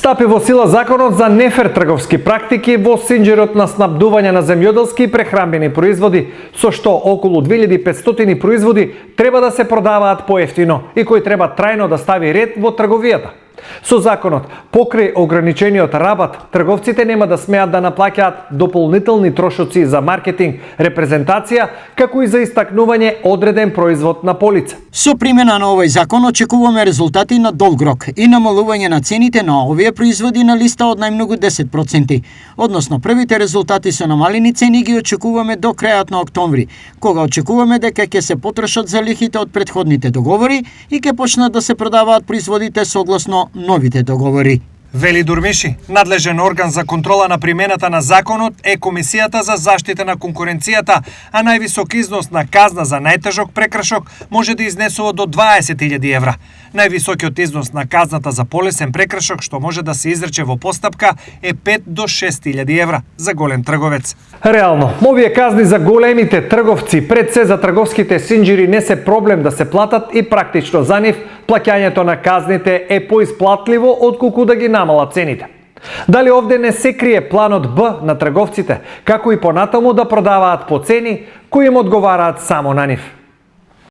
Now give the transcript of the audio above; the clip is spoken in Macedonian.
Стапи во сила законот за нефер трговски практики во синџерот на снабдување на земјоделски и прехранбени производи, со што околу 2500 производи треба да се продаваат поевтино и кои треба трајно да стави ред во трговијата. Со законот, покрај ограничениот рабат, трговците нема да смеат да наплаќаат дополнителни трошоци за маркетинг, репрезентација, како и за истакнување одреден производ на полица. Со примена на овој закон очекуваме резултати на долг рок и намалување на цените на овие производи на листа од најмногу 10%. Односно, првите резултати со намалени цени ги очекуваме до крајот на октомври, кога очекуваме дека ќе се потрошат залихите од претходните договори и ќе почнат да се продаваат производите согласно новите договори. Вели Дурмиши, надлежен орган за контрола на примената на законот е Комисијата за заштита на конкуренцијата, а највисок износ на казна за најтежок прекршок може да изнесува до 20.000 евра. Највисокиот износ на казната за полесен прекршок што може да се изрече во постапка е 5 до 6.000 евра за голем трговец. Реално, овие казни за големите трговци пред се за трговските синџири не се проблем да се платат и практично за нив плаќањето на казните е поисплатливо отколку да ги намалат цените. Дали овде не се крие планот Б на трговците, како и понатаму да продаваат по цени кои им одговараат само на нив?